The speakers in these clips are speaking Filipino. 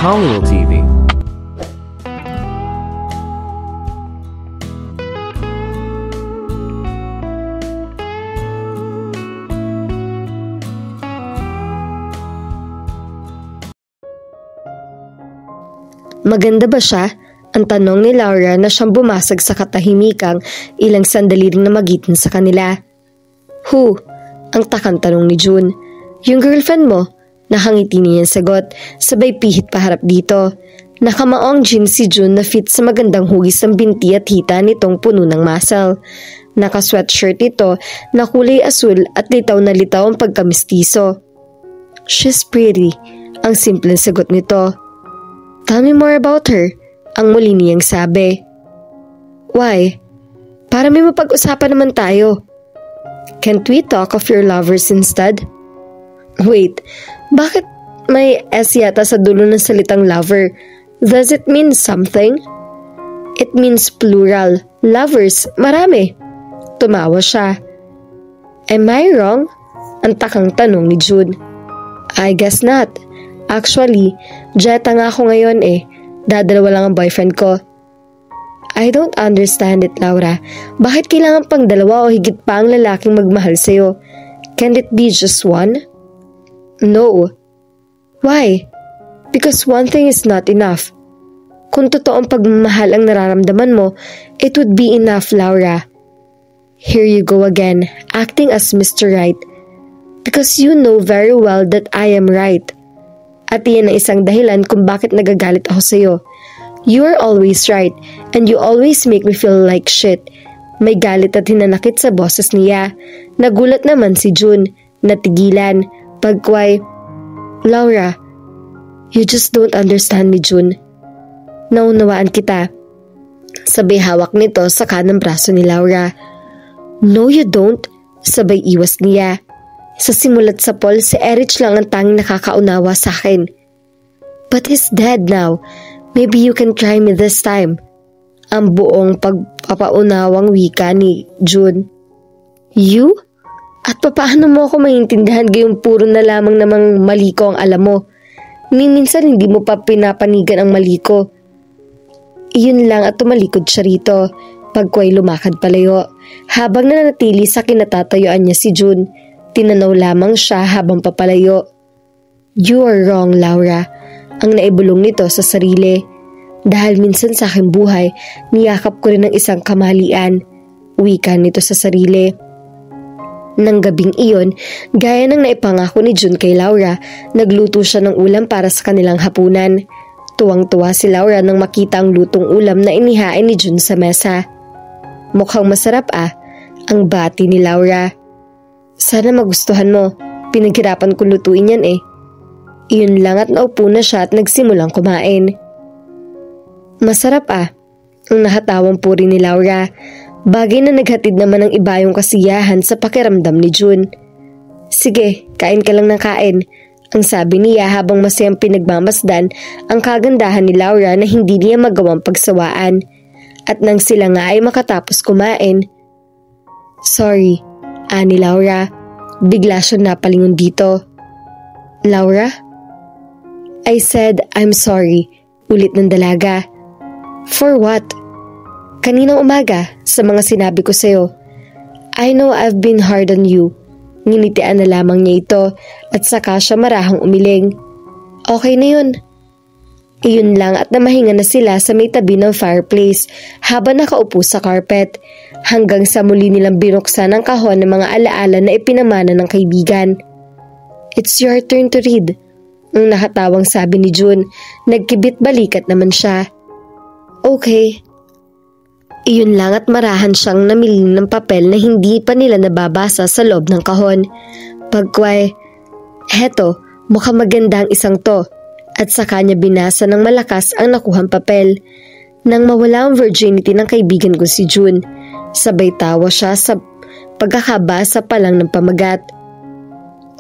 Hollywood TV. Maganda ba siya? Ang tanong ni Laura na siyang bumasag sa katahimikang ilang sandali ring namagitan sa kanila. Who? Ang takang tanong ni June. Yung girlfriend mo? Nakangiti niya ang sagot, sabay pihit paharap dito. Nakamaong jeans si June na fit sa magandang hugis ng binti at hita nitong puno ng muscle. Naka-sweatshirt ito na kulay asul at litaw na litaw ang pagkamistiso. She's pretty, ang simpleng sagot nito. Tell me more about her, ang muli niyang sabi. Why? Para may mapag-usapan naman tayo. Can't we talk of your lovers instead? Wait, bakit may S yata sa dulo ng salitang lover? Does it mean something? It means plural. Lovers, marami. Tumawa siya. Am I wrong? Ang takang tanong ni June. I guess not. Actually, Jetta nga ako ngayon eh. Dadalawa lang ang boyfriend ko. I don't understand it, Laura. Bakit kailangan pang dalawa o higit pa ang lalaking magmahal sa'yo? Can't it be just one? No. Why? Because one thing is not enough. Kung totoong pagmamahal ang nararamdaman mo, it would be enough, Laura. Here you go again, acting as Mr. Right. Because you know very well that I am right. At iyan ang isang dahilan kung bakit nagagalit ako sa'yo. You are always right, and you always make me feel like shit. May galit at hinanakit sa boses niya. Nagulat naman si June, natigilan, pagkway. Laura, you just don't understand me, June. Naunawaan kita. Sabay hawak nito sa kanang braso ni Laura. No, you don't. Sabay iwas niya. Sa simulat sa Paul, si Erich lang ang tanging nakakaunawa sa akin. But he's dead now. Maybe you can try me this time. Ang buong pagpapaunawang wika ni June. You? At paano mo ako maintindihan gayong puro na lamang namang mali ko ang alam mo? Minsan hindi mo pa pinapanigan ang mali ko. Iyon lang at tumalikod siya rito. Pagkway lumakad palayo. Habang nanatili sa kinatatayuan niya si June, tinanaw lamang siya habang papalayo. You are wrong, Laura. Ang naibulong nito sa sarili. Dahil minsan sa aking buhay, niyakap ko rin ng isang kamalian. Wika nito sa sarili. Nang gabing iyon, gaya ng naipangako ni June kay Laura, nagluto siya ng ulam para sa kanilang hapunan. Tuwang-tuwa si Laura nang makita ang lutong ulam na inihain ni June sa mesa. Mukhang masarap ang bati ni Laura. Sana magustuhan mo. Pinaghirapan ko lutuin yan eh. Iyon lang at naupo na siya at nagsimulang kumain. Masarap ang nahatawang puri ni Laura. Bagay na naghatid naman ng iba yung kasiyahan sa pakiramdam ni June. Sige, kain ka lang ng kain. Ang sabi niya habang masayang pinagmamasdan ang kagandahan ni Laura na hindi niya magawang pagsawaan. At nang sila nga ay makatapos kumain. Sorry, ani Laura. Bigla siyang napalingon dito. Laura? I said I'm sorry. Ulit ng dalaga. For what? Kaninang umaga sa mga sinabi ko sa'yo. I know I've been hard on you. Nginitian na lamang niya ito at saka siya marahang umiling. Okay na yun. Iyon lang at namahinga na sila sa may tabi ng fireplace habang nakaupo sa carpet hanggang sa muli nilang binuksan ang kahon ng mga alaala na ipinamana ng kaibigan. It's your turn to read. Ang nakatawang sabi ni June, nagkibit balikat naman siya. Okay. Iyon lang at marahan siyang namiling ng papel na hindi pa nila nababasa sa loob ng kahon. Pagkway, heto, mukhang maganda ang isang to. At sa kanya binasa ng malakas ang nakuhang papel. Nang mawala ang virginity ng kaibigan ko si June, sabay tawa siya sa pagkakabasa pa lang ng pamagat.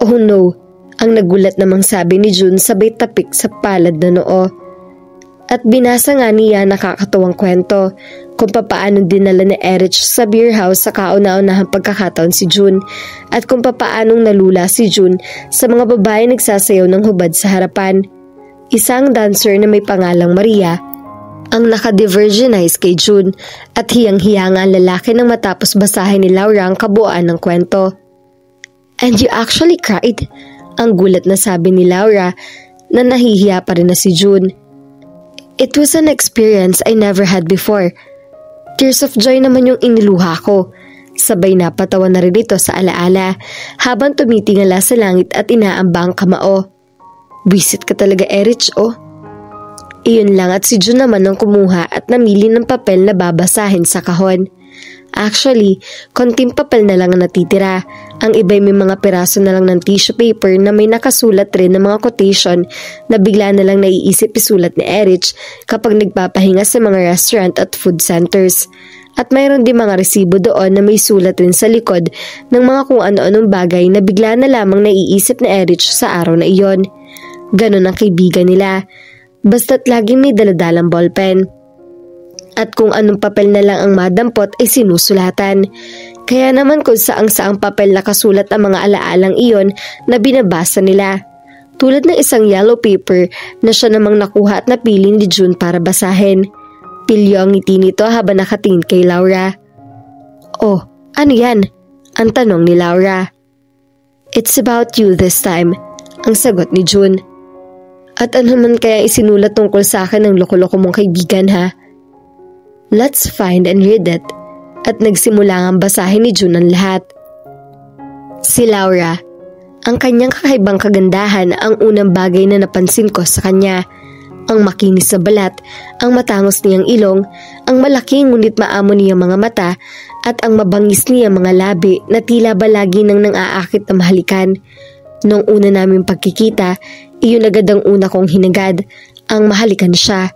Oh no, ang nagulat namang sabi ni June sabay tapik sa palad na noo. At binasa nga niya nakakatuwang kwento kung papaano dinala ni Erich sa beer house sa kauna-unahang pagkakataon si June at kung papaanong nalula si June sa mga babae nagsasayaw ng hubad sa harapan. isang dancer na may pangalang Maria, ang naka-divergenize kay June at hiyang-hiya nga ang lalaki nang matapos basahin ni Laura ang kabuuan ng kwento. "And you actually cried?" Ang gulat na sabi ni Laura na nahihiya pa rin na si June. "It was an experience I never had before. Tears of joy naman yung iniluha ko." Sabay na patawa na rin ito sa alaala habang tumitingala sa langit at inaamba ang kamao. "Buisit ka talaga, Erich, oh." Iyon lang at si June naman ang kumuha at namili ng papel na babasahin sa kahon. Actually, konting papel na lang ang natitira. Ang iba'y may mga piraso na lang ng tissue paper na may nakasulat rin ng mga quotation na bigla na lang naiisip isulat ni Erich kapag nagpapahinga sa mga restaurant at food centers. At mayroon din mga resibo doon na may sulat rin sa likod ng mga kung ano-anong bagay na bigla na lamang naiisip ni Erich sa araw na iyon. Ganon ang kaibigan nila. Basta't laging may daladalang ballpen. At kung anong papel na lang ang madampot ay sinusulatan. Kaya naman kung saang-saang papel nakasulat ang mga alaalang iyon na binabasa nila. Tulad ng isang yellow paper na siya namang nakuha at napili ni June para basahin. Pilyo ang ngiti nito habang nakatingin kay Laura. "Oh, ano yan?" ang tanong ni Laura. "It's about you this time," ang sagot ni June. "At ano man kaya isinulat tungkol sa akin ng loko-loko mong kaibigan, ha?" "Let's find and read it." At nagsimula ang basahin ni June ang lahat. Si Laura, ang kanyang kakaibang kagandahan ang unang bagay na napansin ko sa kanya. Ang makinis sa balat, ang matangos niyang ilong, ang malaki ngunit maamo niyang mga mata, at ang mabangis niyang mga labi na tila ba lagi nang nang-aakit na mahalikan. Noong una naming pagkikita, iyon agad ang una kong hinagad, ang mahalikan siya.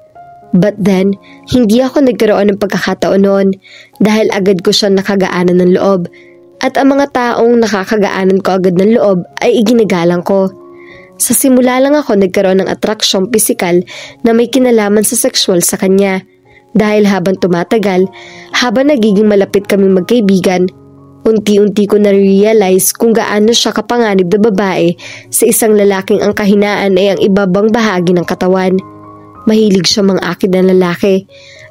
But then, hindi ako nagkaroon ng pagkakataon noon dahil agad ko siya nakagaanan ng loob. At ang mga taong nakakagaanan ko agad ng loob ay iginagalang ko. Sa simula lang ako nagkaroon ng atraksyong pisikal na may kinalaman sa sexual sa kanya. Dahil habang tumatagal, habang nagiging malapit kaming magkaibigan, unti-unti ko na-realize kung gaano siya kapanganib na babae sa isang lalaking ang kahinaan ay ang ibabang bahagi ng katawan. Mahilig siya mangakid ng lalaki.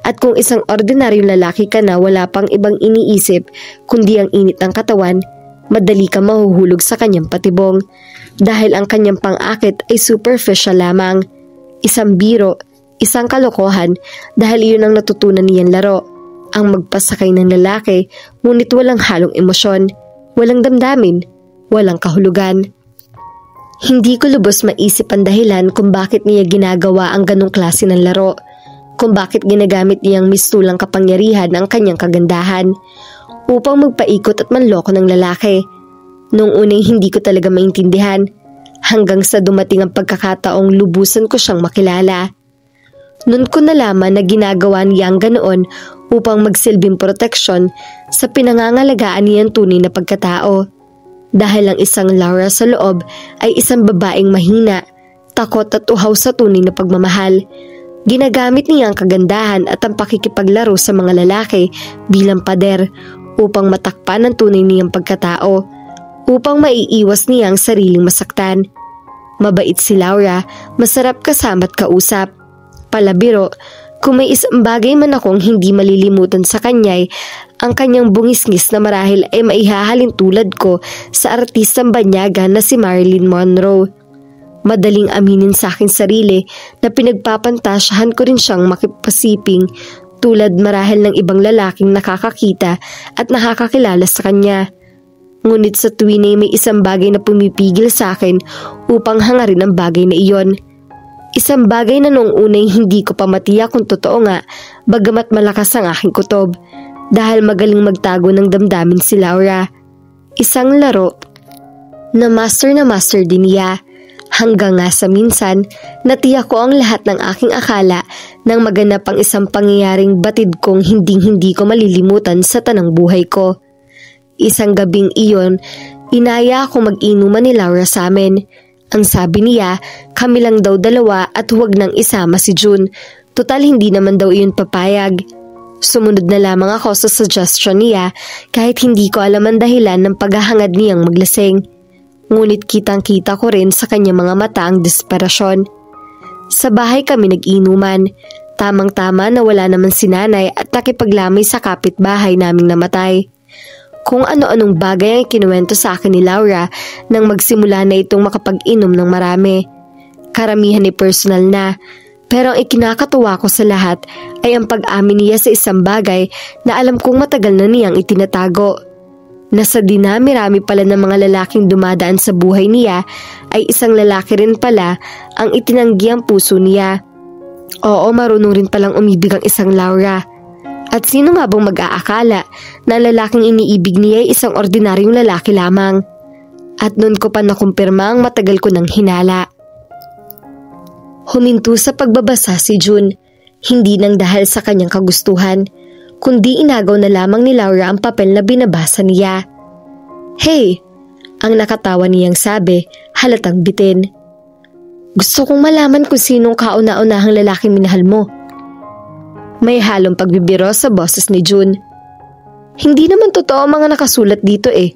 At kung isang ordinaryong lalaki ka na wala pang ibang iniisip kundi ang init ng katawan, madali ka mahuhulog sa kanyang patibong. Dahil ang kanyang pang-akit ay superficial lamang. Isang biro, isang kalokohan dahil iyon ang natutunan niyang laro. Ang magpasakay ng lalaki ngunit walang halong emosyon, walang damdamin, walang kahulugan. Hindi ko lubos maisip ang dahilan kung bakit niya ginagawa ang ganong klase ng laro. Kung bakit ginagamit niyang mistulang kapangyarihan ang kanyang kagandahan upang magpaikot at manloko ng lalaki. Noong unay hindi ko talaga maintindihan hanggang sa dumating ang pagkakataong lubusan ko siyang makilala. Noon ko nalaman na ginagawa niya ang ganoon upang magsilbing proteksyon sa pinangangalagaan niyang tunay na pagkatao. Dahil ang isang Laura sa loob ay isang babaeng mahina, takot at uhaw sa tunay na pagmamahal. Ginagamit niya ang kagandahan at ang pakikipaglaro sa mga lalaki bilang pader upang matakpan ang tunay niyang pagkatao, upang maiiwas niya ang sariling masaktan. Mabait si Laura, masarap kasama at kausap. Palabiro, kung may isang bagay man akong hindi malilimutan sa kanya'y ang kanyang bungis-ngis na marahil ay maihahalin tulad ko sa artistang banyaga na si Marilyn Monroe. Madaling aminin sa aking sarili na pinagpapantasyahan ko rin siyang makipasiping tulad marahil ng ibang lalaking nakakakita at nakakakilala sa kanya. Ngunit sa tuwin ay may isang bagay na pumipigil sa akin upang hangarin ang bagay na iyon. Isang bagay na noong unay hindi ko pa matiyak kung totoo nga bagamat malakas ang aking kutob dahil magaling magtago ng damdamin si Laura. Isang laro na master din niya hanggang nga sa minsan natiyak ko ang lahat ng aking akala nang maganap ang isang pangyayaring batid kong hindi ko malilimutan sa tanang buhay ko. Isang gabing iyon, inaya akong mag-inuman ni Laura sa amin. Ang sabi niya, kami lang daw dalawa at huwag nang isama si June. Total hindi naman daw iyon papayag. Sumunod na lamang ako sa suggestion niya kahit hindi ko alam ang dahilan ng paghahangad niyang maglasing. Ngunit kitang-kita ko rin sa kanyang mga mata ang desperasyon. Sa bahay kami nag-inuman. Tamang-tama na wala naman si nanay at nakipaglamay sa kapitbahay naming namatay. Kung ano-anong bagay ang kinuwento sa akin ni Laura nang magsimula na itong makapag-inom ng marami. Karamihan ay personal na, pero ang ikinakatuwa ko sa lahat ay ang pag-amin niya sa isang bagay na alam kong matagal na niyang itinatago. Na sa dinami-rami pala ng mga lalaking dumadaan sa buhay niya ay isang lalaki rin pala ang itinanggi ang puso niya. Oo, marunong rin palang umibig ang isang Laura. At sino nga bang mag-aakala na lalaking iniibig niya ay isang ordinaryong lalaki lamang? At noon ko pa nakumpirma ang matagal ko nang hinala. Huminto sa pagbabasa si June, hindi nang dahil sa kanyang kagustuhan, kundi inagaw na lamang ni Laura ang papel na binabasa niya. Hey! Ang nakatawa niyang sabi, halatang bitin. Gusto kong malaman kung sinong kauna-unahang lalaking minahal mo. May halong pagbibiro sa boses ni June. Hindi naman totoo ang mga nakasulat dito eh.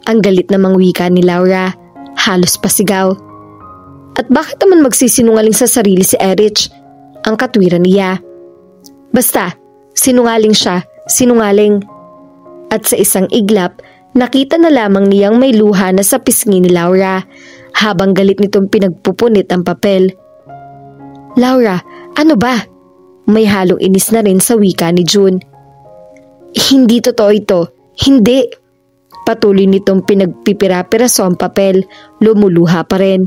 Ang galit namang wika ni Laura, halos pasigaw. At bakit naman magsisinungaling sa sarili si Erich? Ang katwiran niya. Basta, sinungaling siya, sinungaling. At sa isang iglap, nakita na lamang niyang may luha na sa pisngi ni Laura habang galit nitong pinagpupunit ang papel. Laura, ano ba? May halong inis na rin sa wika ni June. Hindi totoo ito. Hindi. Patuloy nitong pinagpipira-piraso ang papel, lumuluha pa rin.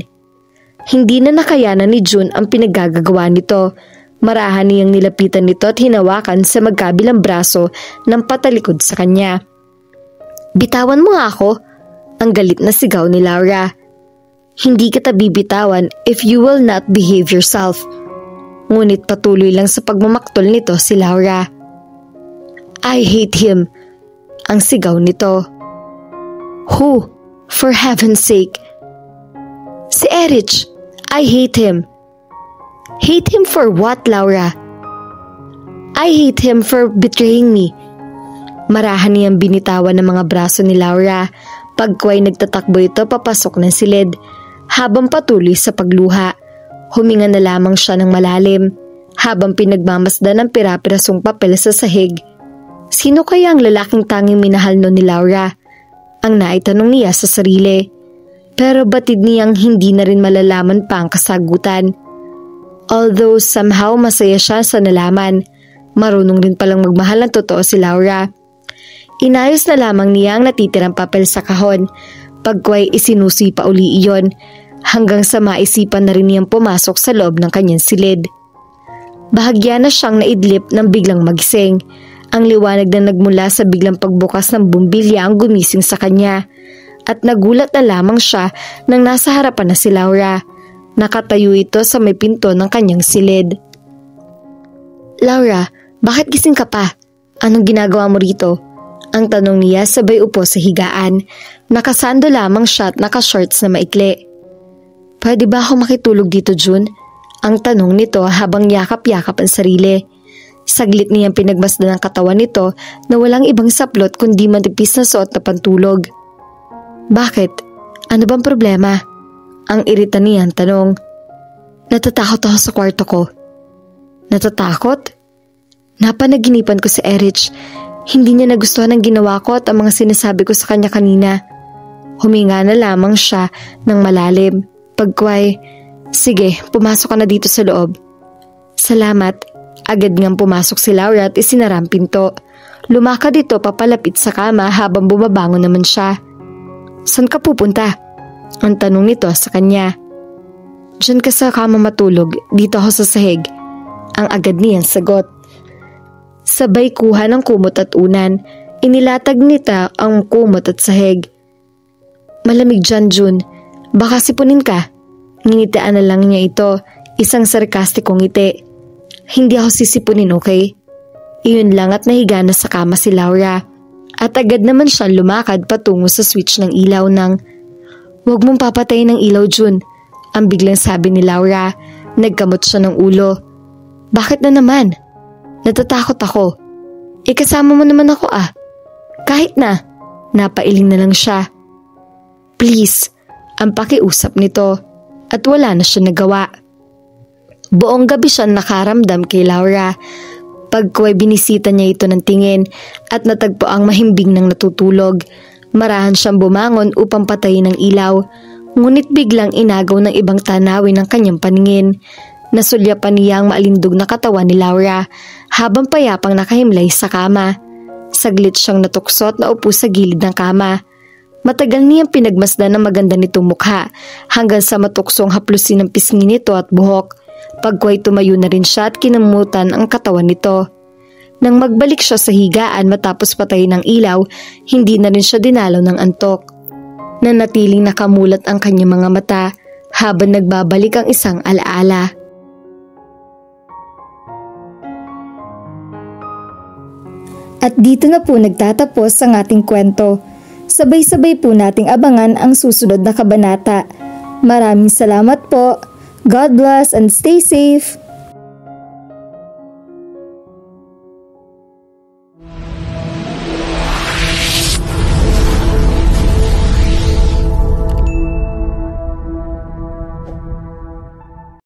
Hindi na nakayanan ni June ang pinaggagawa nito. Marahan niyang nilapitan nito at hinawakan sa magkabilang braso ng patalikod sa kanya. Bitawan mo nga ako, ang galit na sigaw ni Laura. Hindi kita bibitawan if you will not behave yourself. Ngunit patuloy lang sa pagmamaktol nito si Laura. I hate him, ang sigaw nito. Who? For heaven's sake. Si Erich, I hate him. Hate him for what, Laura? I hate him for betraying me. Marahan niyang binitawan ng mga braso ni Laura. Pagkway nagtatakbo ito papasok ng silid. Habang patuloy sa pagluha, huminga na lamang siya ng malalim habang pinagmamasdan ng pira-pirasong papel sa sahig. Sino kaya ang lalaking tanging minahal no ni Laura? Ang naitanong niya sa sarili. Pero batid niyang hindi na rin malalaman pa ang kasagutan. Although somehow masaya siya sa nalaman, marunong rin palang magmahal ng totoo si Laura. Inayos na lamang niya ang natitirang papel sa kahon. Pagkway isinusi pa uli iyon hanggang sa maisipan na rin niyang pumasok sa loob ng kanyang silid. Bahagya na siyang naidlip nang biglang magising. Ang liwanag na nagmula sa biglang pagbukas ng bumbilya ang gumising sa kanya. At nagulat na lamang siya nang nasa harapan na si Laura. Nakatayo ito sa may pinto ng kanyang silid. Laura, bakit gising ka pa? Anong ginagawa mo rito? Ang tanong niya sabay upo sa higaan. Nakasando lamang siya at nakashorts na maikli. Pwede ba ako makitulog dito, June? Ang tanong nito habang yakap-yakap ang sarili. Saglit niyang pinagmasdan ang katawan nito na walang ibang saplot kundi matipis na suot na pantulog. Bakit? Ano bang problema? Ang irita niyang tanong. Natatakot ako sa kwarto ko. Natatakot? Napanaginipan ko si Erich. Hindi niya nagustuhan ang ginawa ko at ang mga sinasabi ko sa kanya kanina. Huminga na lamang siya ng malalim. Pagkway, sige, pumasok ka na dito sa loob. Salamat. Agad ngang pumasok si Laura at isinara ang pinto. Lumakad ito papalapit sa kama habang bumabangon naman siya. Saan ka pupunta? Ang tanong nito sa kanya. Diyan ka sa kama matulog, dito ako sa sahig. Ang agad niyang sagot. Sabay kuha ng kumot at unan, inilatag nita ang kumot at sahig. Malamig dyan, June. Baka sipunin ka. Nginitian na lang niya ito, isang sarkastikong ngiti. Hindi ako sisipunin, okay? Iyon lang at nahiga na sa kama si Laura. At agad naman siyang lumakad patungo sa switch ng ilaw ng, "Huwag mong papatayin ng ilaw, June." Ang biglang sabi ni Laura. Nagkamot siya ng ulo. Bakit na naman? Natatakot ako. Kasama mo naman ako ah. Kahit na. Napailing na lang siya. Please, ang pakiusap nito. At wala na siya nagawa. Buong gabi siya nakaramdam kay Laura. Pagkuway binisita niya ito ng tingin at natagpo ang mahimbing ng natutulog. Marahan siyang bumangon upang patayin ang ilaw. Ngunit biglang inagaw ng ibang tanawin ng kanyang paningin. Nasulyapan niya ang maalindog na katawan ni Laura habang payapang nakahimlay sa kama. Saglit siyang natuksot na upo sa gilid ng kama. Matagal niyang pinagmasdan ang maganda nitong mukha hanggang sa matuksong haplusin ng pisngi nito at buhok. Pagkuway tumayo na rin siya at kinamutan ang katawan nito. Nang magbalik siya sa higaan matapos patayin ng ilaw, hindi na rin siya dinalaw ng antok. Nanatiling nakamulat ang kanyang mga mata habang nagbabalik ang isang alaala. At dito na po nagtatapos ang ating kwento. Sabay-sabay po nating abangan ang susunod na kabanata. Maraming salamat po. God bless and stay safe.